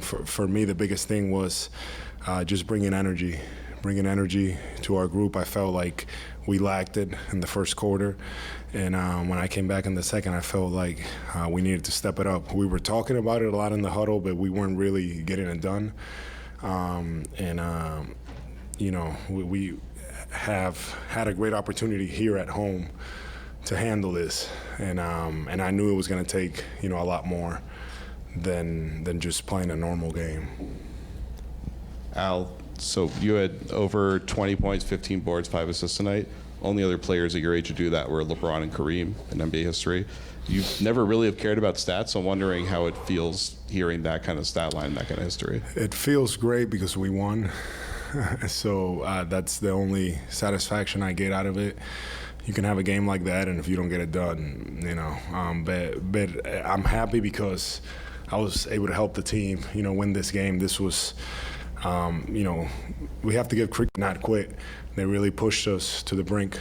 For me, the biggest thing was just bringing energy to our group. I felt like we lacked it in the first quarter, and when I came back in the second, I felt like we needed to step it up. We were talking about it a lot in the huddle, but we weren't really getting it done. We have had a great opportunity here at home to handle this, and I knew it was going to take a lot more than just playing a normal game. Al, so you had over 20 points, 15 boards, 5 assists tonight. Only other players at your age to do that were LeBron and Kareem in NBA history. You never really have cared about stats, so I'm wondering how it feels hearing that kind of stat line, that kind of history. It feels great because we won. So that's the only satisfaction I get out of it. You can have a game like that, and if you don't get it done, but I'm happy because I was able to help the team, win this game. This was, we have to give credit, not quit. They really pushed us to the brink.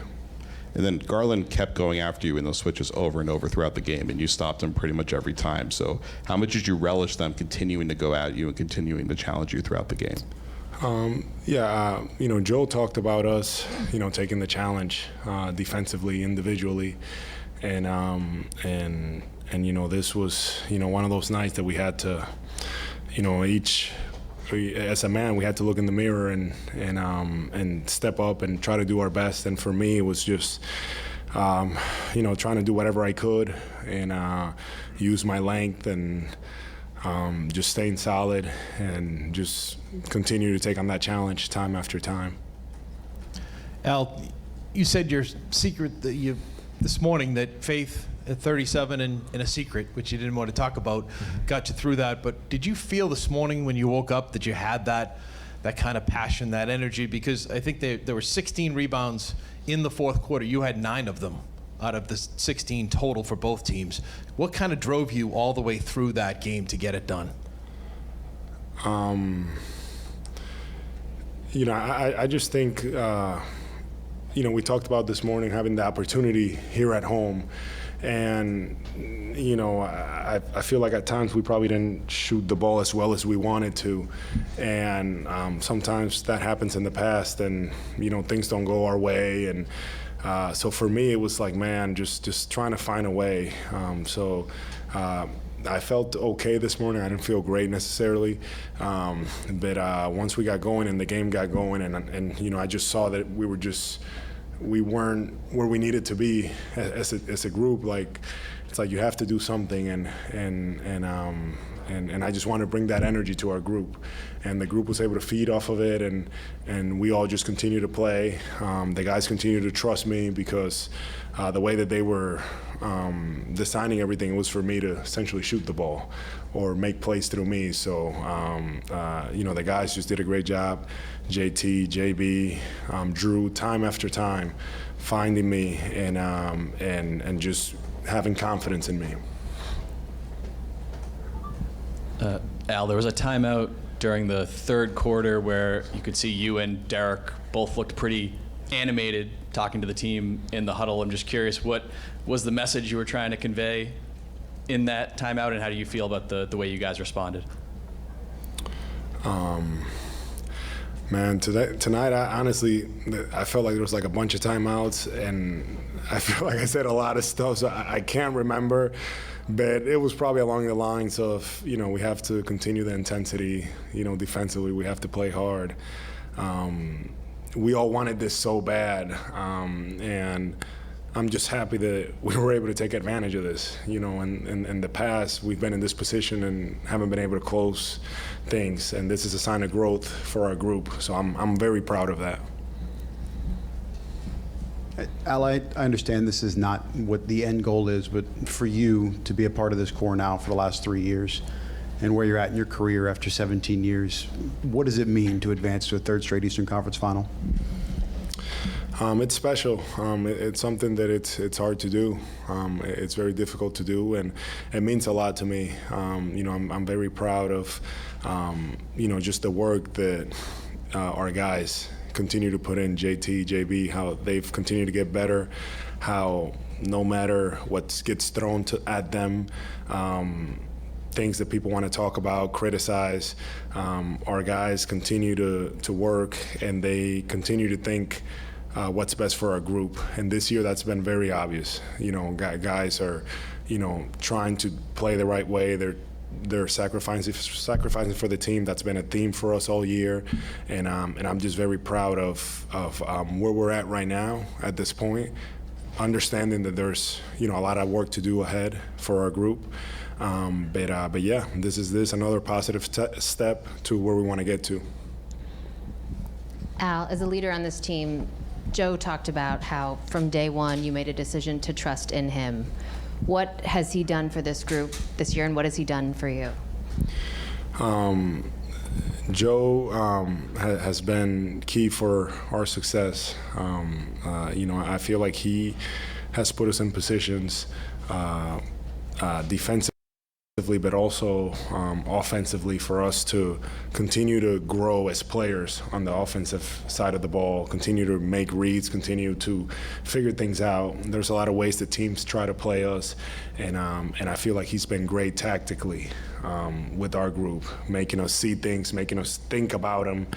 And then Garland kept going after you in those switches over and over throughout the game, and you stopped him pretty much every time. So how much did you relish them continuing to go at you and continuing to challenge you throughout the game? Joe talked about us, taking the challenge defensively, individually, and this was, one of those nights that we had to, as a man, we had to look in the mirror and step up and try to do our best. And for me, it was just, trying to do whatever I could and use my length and just staying solid and just continue to take on that challenge time after time. Al, you said your secret that this morning that faith at 37 and a secret, which you didn't want to talk about, got you through that. But did you feel this morning when you woke up that you had that kind of passion, that energy? Because I think there were 16 rebounds in the fourth quarter. You had 9 of them out of the 16 total for both teams. What kind of drove you all the way through that game to get it done? I just think, we talked about this morning having the opportunity here at home. And, I feel like at times we probably didn't shoot the ball as well as we wanted to. And sometimes that happens in the past and, things don't go our way. And so for me, it was like, man, just trying to find a way. I felt okay this morning. I didn't feel great necessarily. But once we got going and the game got going and I just saw that we weren't where we needed to be as a group. Like, it's like you have to do something, and I just wanted to bring that energy to our group, and the group was able to feed off of it, and we all just continue to play. The guys continue to trust me because the way that they were designing everything was for me to essentially shoot the ball or make plays through me. So the guys just did a great job. JT, JB, Drew, time after time, finding me and just having confidence in me. Al, there was a timeout during the third quarter where you could see you and Derek both looked pretty animated talking to the team in the huddle. I'm just curious, what was the message you were trying to convey in that timeout, and how do you feel about the way you guys responded? Man, tonight, I felt like there was like a bunch of timeouts, and I feel like I said a lot of stuff, so I can't remember, but it was probably along the lines of, we have to continue the intensity, defensively, we have to play hard. We all wanted this so bad, and I'm just happy that we were able to take advantage of this. In the past, we've been in this position and haven't been able to close things, and this is a sign of growth for our group. So I'm very proud of that. Al, I understand this is not what the end goal is, but for you to be a part of this core now for the last 3 years and where you're at in your career after 17 years, what does it mean to advance to a third straight Eastern Conference final? It's special. It's something that it's hard to do. It's very difficult to do, and it means a lot to me. I'm very proud of, just the work that our guys continue to put in, JT, JB, how they've continued to get better, how no matter what gets thrown at them, things that people want to talk about, criticize. Our guys continue to work, and they continue to think what's best for our group. And this year, that's been very obvious. Guys are, trying to play the right way. They're sacrificing for the team. That's been a theme for us all year, and I'm just very proud of where we're at right now at this point, understanding that there's a lot of work to do ahead for our group. But yeah, this is another positive step to where we want to get to. Al, as a leader on this team, Joe talked about how from day one you made a decision to trust in him. What has he done for this group this year, and what has he done for you? Joe has been key for our success. I feel like he has put us in positions defensively, but also offensively for us to continue to grow as players on the offensive side of the ball, continue to make reads, continue to figure things out. There's a lot of ways that teams try to play us, and I feel like he's been great tactically with our group, making us see things, making us think about them,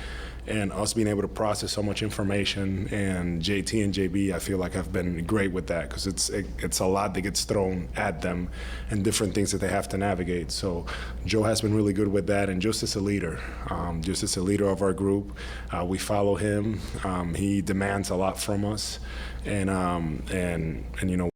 and us being able to process so much information. And JT and JB, I feel like have been great with that, because it's a lot that gets thrown at them and different things that they have to navigate. So Joe has been really good with that, and just as a leader of our group, we follow him. He demands a lot from us, and